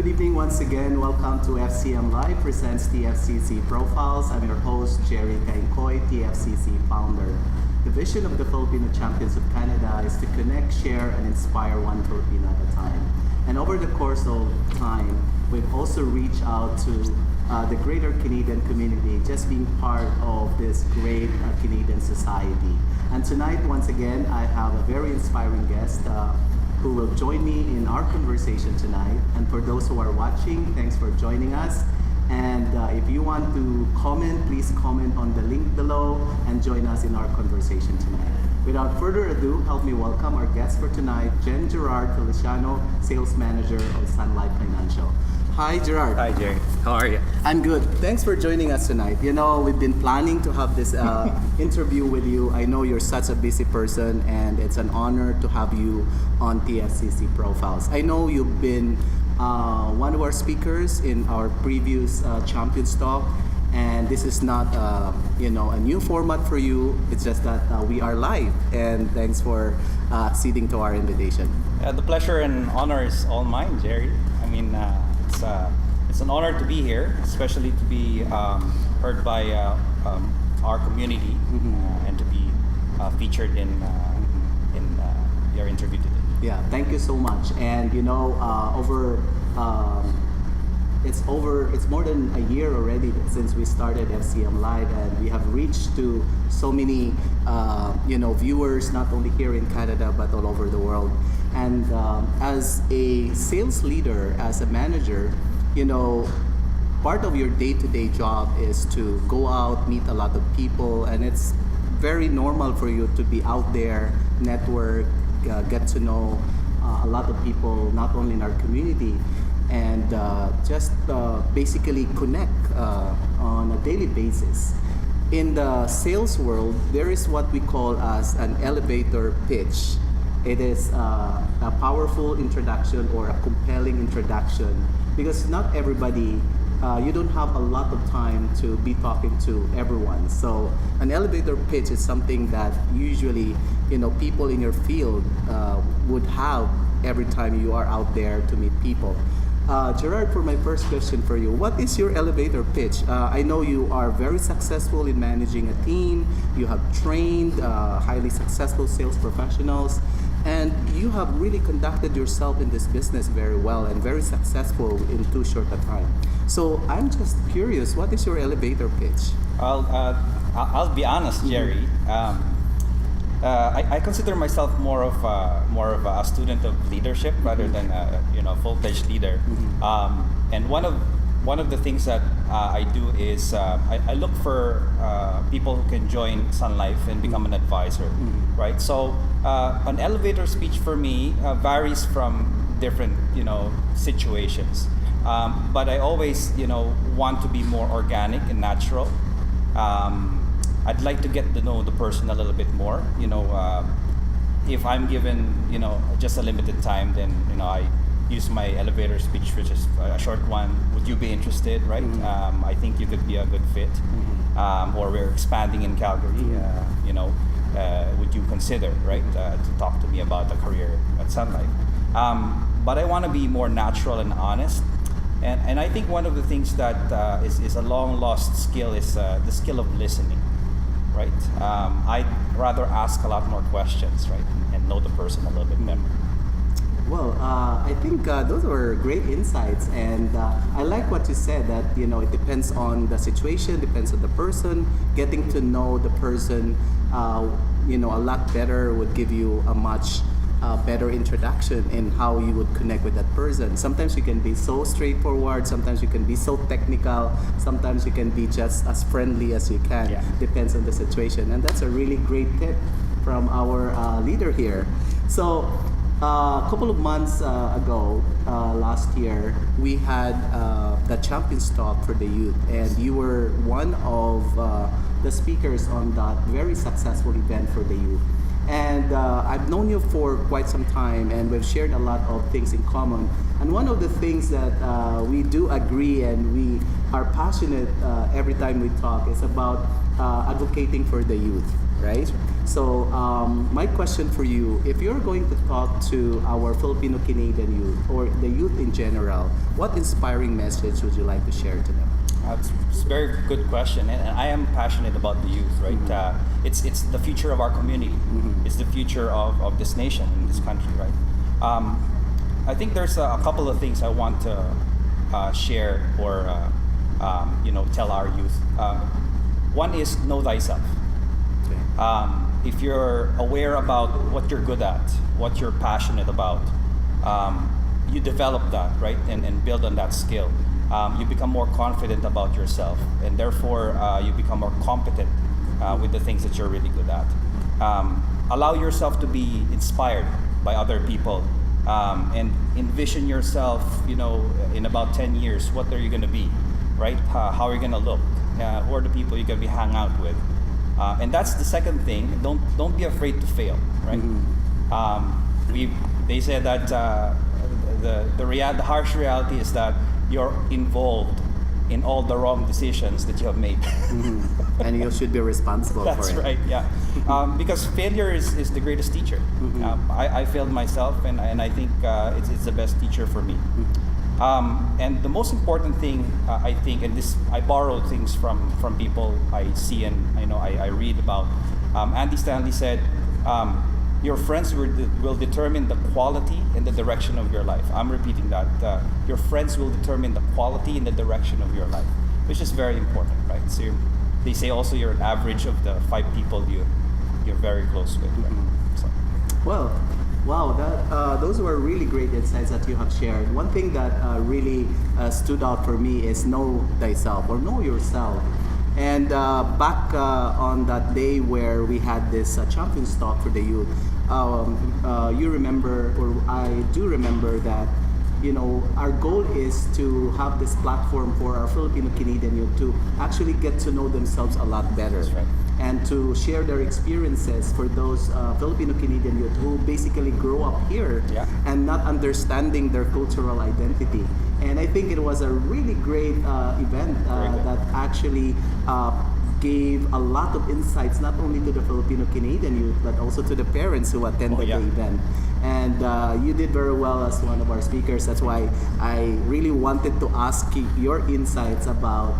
Good evening once again. Welcome to FCM Live presents TFCC Profiles. I'm your host, Gerard Caingcoy, TFCC founder. The vision of the Filipino Champions of Canada is to connect, share, and inspire one Filipino at a time. And over the course of time, we've also reached out to the greater Canadian community, just being part of this great Canadian society. And tonight, once again, I have a very inspiring guest who will join me in our conversation tonight. And for those who are watching, thanks for joining us. And if you want to comment, please comment on the link below and join us in our conversation tonight. Without further ado, help me welcome our guest for tonight, Gerard Feliciano, Sales Manager of Sun Life Financial. Hi, Gerard. Hi, Jerry. How are you? I'm good. Thanks for joining us tonight. You know, we've been planning to have this interview with you. I know you're such a busy person, and it's an honor to have you on TFCC Profiles. I know you've been one of our speakers in our previous Champions Talk, and this is not a new format for you. It's just that we are live, and thanks for acceding to our invitation. The pleasure and honor is all mine, Jerry. I mean, it's an honor to be here, especially to be heard by our community and to be featured in your interview today. Yeah, thank you so much. And you know, it's more than a year already since we started FCM Live, and we have reached to so many viewers, not only here in Canada but all over the world. And as a sales leader, as a manager, you know, part of your day-to-day job is to go out, meet a lot of people, and it's very normal for you to be out there, network, get to know a lot of people, not only in our community, and just basically connect on a daily basis. In the sales world, there is what we call as an elevator pitch. It is a powerful introduction or a compelling introduction, because not everybody, you don't have a lot of time to be talking to everyone. So an elevator pitch is something that usually, you know, people in your field would have every time you are out there to meet people. Gerard, for my first question for you, what is your elevator pitch? I know you are very successful in managing a team. You have trained highly successful sales professionals, and you have really conducted yourself in this business very well and very successful in too short a time. So I'm just curious, what is your elevator pitch? I'll be honest, Jerry. I consider myself more of a student of leadership rather than a full-fledged leader. And one of the things that I do is I look for people who can join Sun Life and become an advisor, right? So an elevator speech for me varies from different situations, but I always want to be more organic and natural. I'd like to get to know the person a little bit more. If I'm given just a limited time, then I use my elevator speech, which is a short one. Would you be interested, right? I think you could be a good fit. Or we're expanding in Calgary. Would you consider, right, to talk to me about a career at Sun Life? But I want to be more natural and honest. And I think one of the things that is a long lost skill is the skill of listening. Right? I'd rather ask a lot more questions, right, and know the person a little bit better. Well, I think those were great insights, and I like what you said, that it depends on the situation, depends on the person. Getting to know the person, a lot better would give you a much better introduction in how you would connect with that person. Sometimes you can be so straightforward, sometimes you can be so technical, sometimes you can be just as friendly as you can. Yeah. Depends on the situation, and that's a really great tip from our leader here. So a couple of months ago, last year, we had the Champions Talk for the youth, and you were one of the speakers on that very successful event for the youth. And I've known you for quite some time, and we've shared a lot of things in common. And one of the things that we do agree and we are passionate every time we talk is about advocating for the youth, right? So my question for you, if you're going to talk to our Filipino Canadian youth or the youth in general, what inspiring message would you like to share to them? It's a very good question, and I am passionate about the youth, right? It's the future of our community. It's the future of this nation, in this country, right? I think there's a couple of things I want to share or tell our youth. One is know thyself. If you're aware about what you're good at, what you're passionate about, you develop that, right, and build on that skill. You become more confident about yourself, and therefore you become more competent with the things that you're really good at. Allow yourself to be inspired by other people, and envision yourself, in about 10 years, what are you going to be, right? How are you going to look? Who are the people you're going to be hang out with? And that's the second thing. Don't be afraid to fail, right? They said that the harsh reality is that you're involved in all the wrong decisions that you have made. And you should be responsible for it. That's right, yeah. Because failure is the greatest teacher. I failed myself, and I think it's the best teacher for me. And the most important thing, I think, and this I borrow things from people I see and I read about. Andy Stanley said, your friends will determine the quality and the direction of your life. I'm repeating that. Your friends will determine the quality and the direction of your life, which is very important, right? So they say also you're an average of the 5 people you're very close with. Right? So. Well, wow, those were really great insights that you have shared. One thing that really stood out for me is know thyself or know yourself. And back on that day where we had this Champions Talk for the youth, you remember, or I do remember that, our goal is to have this platform for our Filipino Canadian youth to actually get to know themselves a lot better. That's right. And to share their experiences for those Filipino Canadian youth who basically grow up here and not understanding their cultural identity. And I think it was a really great event that actually gave a lot of insights, not only to the Filipino Canadian youth, but also to the parents who attended the event. And you did very well as one of our speakers. That's why I really wanted to ask your insights about,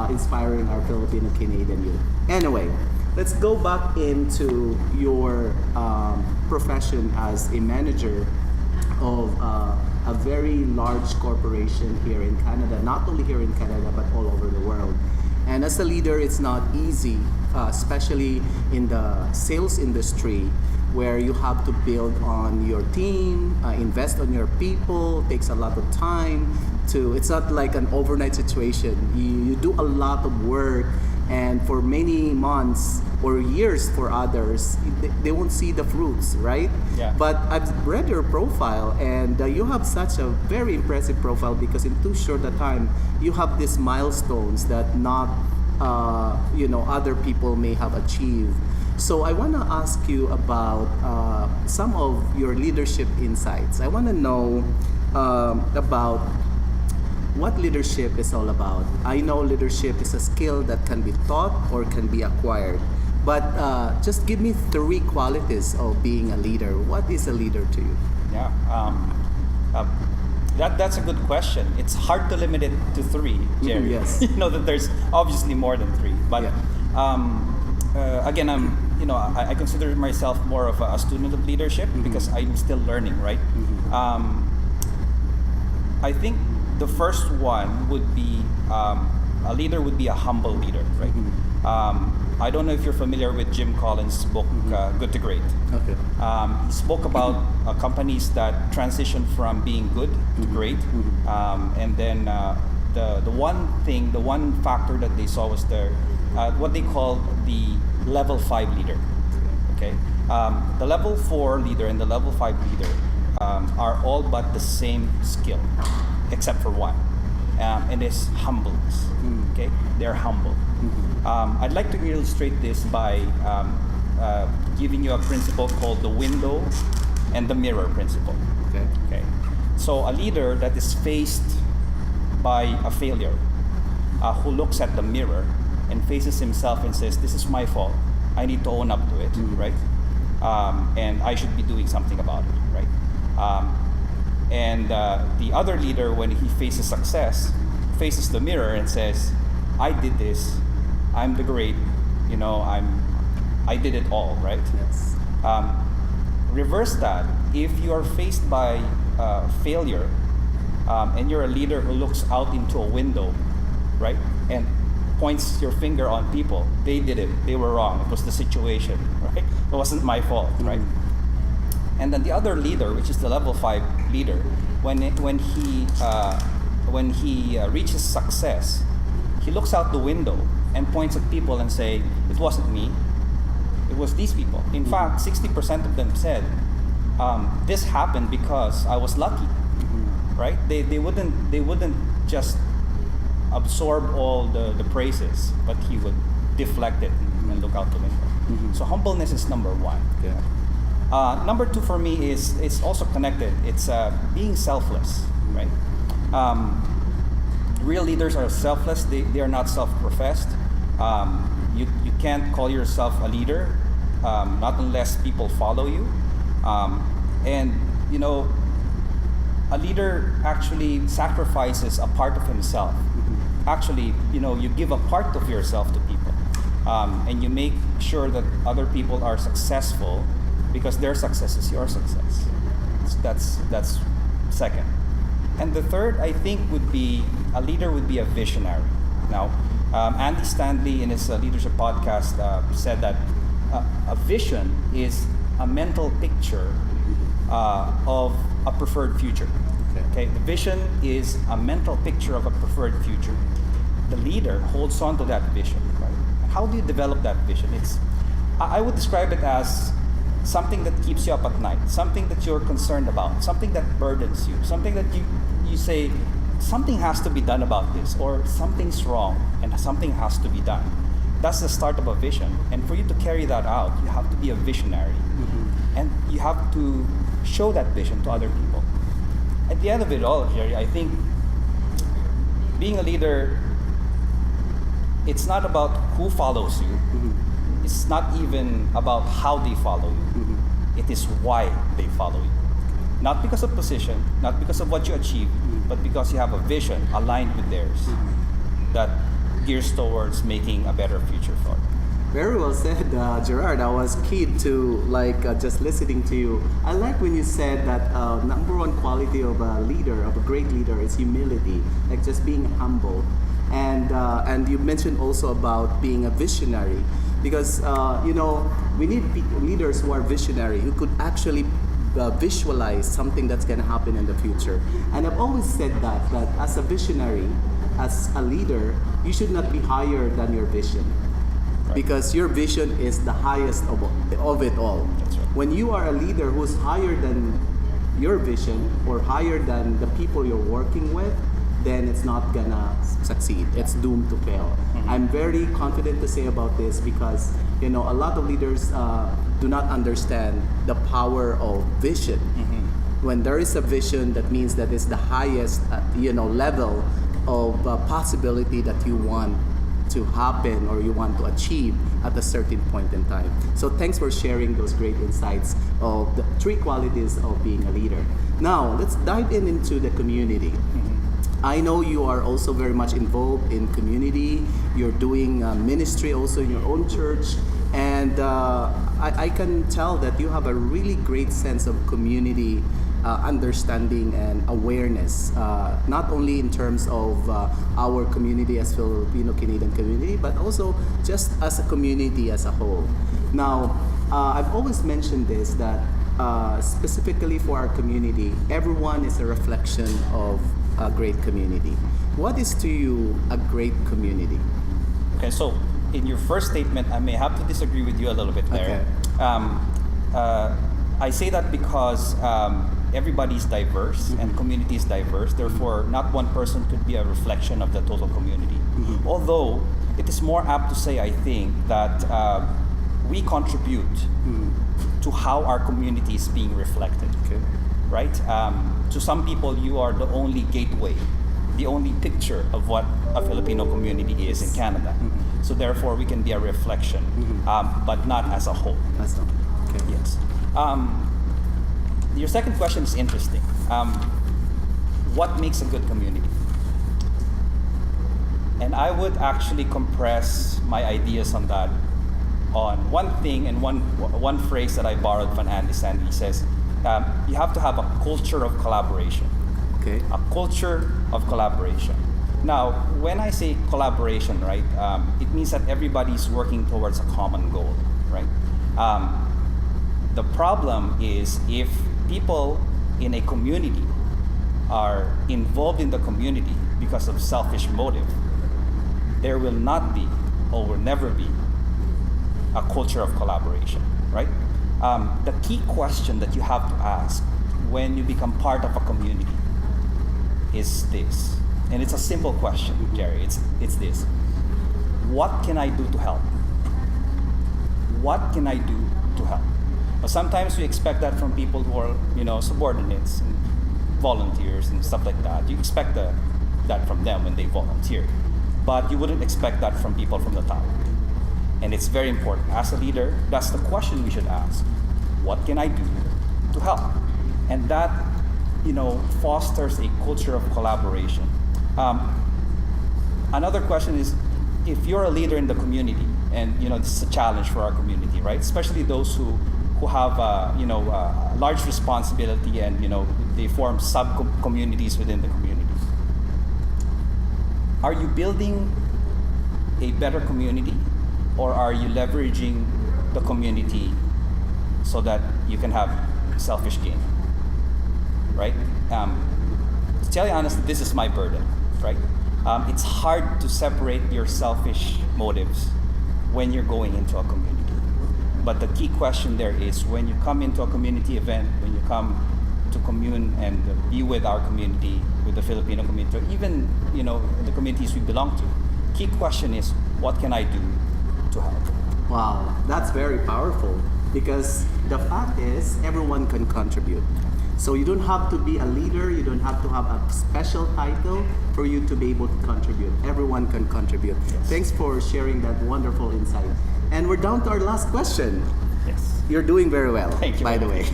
inspiring our Filipino Canadian youth. Anyway, let's go back into your profession as a manager of a very large corporation here in Canada, not only here in Canada, but all over the world. And as a leader, it's not easy, especially in the sales industry, where you have to build on your team, invest on your people, takes a lot of time. It's not like an overnight situation. You do a lot of work, and for many months or years for others, they won't see the fruits, right? Yeah. But I've read your profile, and you have such a very impressive profile because in too short a time, you have these milestones that not other people may have achieved. So I want to ask you about some of your leadership insights. I want to know about what leadership is all about. I know leadership is a skill that can be taught or can be acquired. But just give me 3 qualities of being a leader. What is a leader to you? Yeah, that's a good question. It's hard to limit it to 3, Jerry. Yes. You know that there's obviously more than 3. But again, I consider myself more of a student of leadership because I'm still learning, right? I think the first one would be a leader would be a humble leader, right? I don't know if you're familiar with Jim Collins' book, Good to Great. Okay. He spoke about companies that transition from being good to great, and then the one factor that they saw was what they call the level 5 leader. Okay, the level 4 leader and the level 5 leader are all but the same skill, except for one, and it's humbleness. Okay, they're humble. I'd like to illustrate this by giving you a principle called the window and the mirror principle. Okay. So a leader that is faced by a failure, who looks at the mirror and faces himself and says, "This is my fault. I need to own up to it, right? And I should be doing something about it, right? And the other leader, when he faces success, faces the mirror and says, I did this, I'm the great, I did it all, right? Yes. Reverse that. If you are faced by failure, and you're a leader who looks out into a window, right, and points your finger on people, they did it, they were wrong, it was the situation, right? It wasn't my fault, right? And then the other leader, which is the level 5 leader, when he reaches success, he looks out the window and points at people and say, it wasn't me, it was these people. In fact, 60% of them said, this happened because I was lucky, right? They wouldn't just absorb all the praises, but he would deflect it and look out the window. So humbleness is number 1. Yeah. Number 2 for me is it's also connected. It's being selfless, right? Real leaders are selfless. They are not self-professed. You can't call yourself a leader, not unless people follow you. And a leader actually sacrifices a part of himself. Actually, you give a part of yourself to people, and you make sure that other people are successful because their success is your success. So that's second. And the third, I think, would be a leader would be a visionary. Now, Andy Stanley in his leadership podcast said that a vision is a mental picture of a preferred future. Okay, the vision is a mental picture of a preferred future. The leader holds on to that vision, right? How do you develop that vision? I would describe it as something that keeps you up at night, something that you're concerned about, something that burdens you, something that you say, something has to be done about this, or something's wrong and something has to be done. That's the start of a vision. And for you to carry that out, you have to be a visionary. And you have to show that vision to other people. At the end of it all, Jerry, I think being a leader, it's not about who follows you. It's not even about how they follow you. It is why they follow you. Not because of position, not because of what you achieve, but because you have a vision aligned with theirs that gears towards making a better future for them. Very well said, Gerard. I was keen to just listening to you. I like when you said that number 1 quality of a leader, of a great leader, is humility, like just being humble. And you mentioned also about being a visionary, because we need leaders who are visionary, who could actually visualize something that's going to happen in the future. And I've always said that as a visionary, as a leader, you should not be higher than your vision. Right. Because your vision is the highest of it all. That's right. When you are a leader who's higher than your vision or higher than the people you're working with, then it's not gonna succeed. It's doomed to fail. I'm very confident to say about this because a lot of leaders do not understand the power of vision. When there is a vision, that means that it's the highest level of possibility that you want to happen or you want to achieve at a certain point in time. So thanks for sharing those great insights of the 3 qualities of being a leader. Now let's dive into the community. I know you are also very much involved in community. You're doing ministry also in your own church, and I can tell that you have a really great sense of community understanding and awareness, not only in terms of our community as Filipino-Canadian community, but also just as a community as a whole. Now, I've always mentioned this, that specifically for our community, everyone is a reflection of a great community. What is to you a great community? Okay, so in your first statement, I may have to disagree with you a little bit there. Okay. I say that because everybody's diverse and community is diverse. Therefore, not one person could be a reflection of the total community. Although it is more apt to say, I think, that we contribute to how our community is being reflected. Okay. Right? To some people, you are the only gateway, the only picture of what a Filipino community is in Canada. So therefore, we can be a reflection, but not as a whole. That's all. Okay. Yes. Your second question is interesting. What makes a good community? And I would actually compress my ideas on that on one thing and one phrase that I borrowed from Andy Sandy. He says, you have to have a culture of collaboration. Okay. A culture of collaboration. Now, when I say collaboration, right, it means that everybody's working towards a common goal, right? The problem is if people in a community are involved in the community because of selfish motive, there will not be or will never be a culture of collaboration, right? The key question that you have to ask when you become part of a community is this, and it's a simple question, Jerry. It's this: what can I do to help? What can I do to help? But sometimes we expect that from people who are, subordinates and volunteers and stuff like that. You expect that from them when they volunteer, but you wouldn't expect that from people from the top. And it's very important. As a leader, that's the question we should ask. What can I do to help? And that, fosters a culture of collaboration. Another question is, if you're a leader in the community, and this is a challenge for our community, right? Especially those who have a large responsibility and they form sub-communities within the community. Are you building a better community, or are you leveraging the community so that you can have selfish gain? Right? To tell you honestly, this is my burden, right? It's hard to separate your selfish motives when you're going into a community. But the key question there is, when you come into a community event, when you come to commune and be with our community, with the Filipino community, or even the communities we belong to, key question is, what can I do to help? Wow, that's very powerful, because the fact is everyone can contribute. So you don't have to be a leader, you don't have to have a special title for you to be able to contribute. Everyone can contribute. Yes. Thanks for sharing that wonderful insight. And we're down to our last question. Yes. You're doing very well, Thank you. by the way.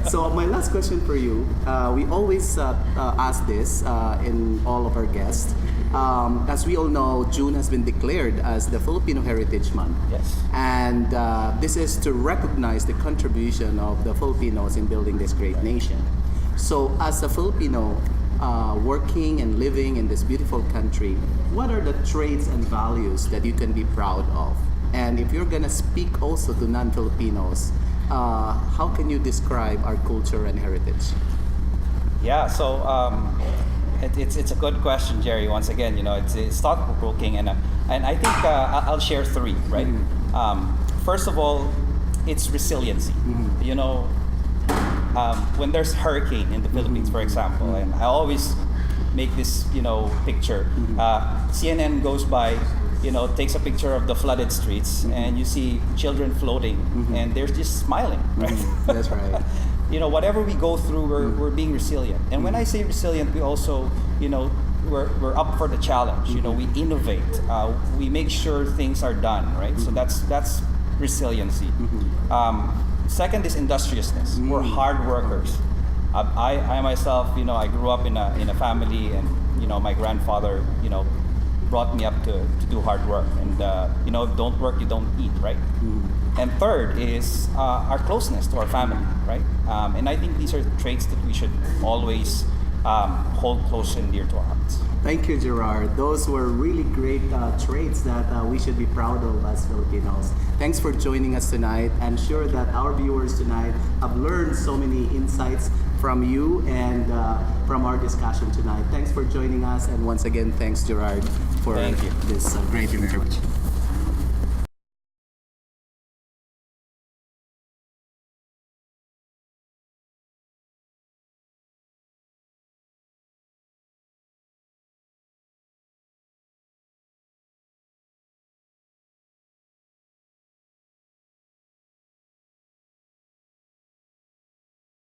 So my last question for you, we always ask this in all of our guests. As we all know, June has been declared as the Filipino Heritage Month. Yes. And this is to recognize the contribution of the Filipinos in building this great nation. So as a Filipino working and living in this beautiful country, what are the traits and values that you can be proud of? And if you're gonna speak also to non-Filipinos, how can you describe our culture and heritage? Yeah, so it's a good question, Jerry. Once again, it's thought-provoking, and I think I'll share three, right? First of all, it's resiliency. When there's hurricane in the Philippines, for example, and I always make this picture. CNN goes by, takes a picture of the flooded streets, and you see children floating, and they're just smiling, right? That's right. Whatever we go through, we're being resilient. And when I say resilient, we also, we're up for the challenge. We innovate. We make sure things are done, right? So that's resiliency. Second is industriousness. We're hard workers. I myself, I grew up in a family, and my grandfather, brought me up to do hard work. And don't work, you don't eat, right? And third is our closeness to our family, right? And I think these are traits that we should always hold close and dear to our hearts. Thank you, Gerard. Those were really great traits that we should be proud of as Filipinos. Thanks for joining us tonight. I'm sure that our viewers tonight have learned so many insights from you and from our discussion tonight. Thanks for joining us, and once again, thanks, Gerard, for Thank you. this great interview.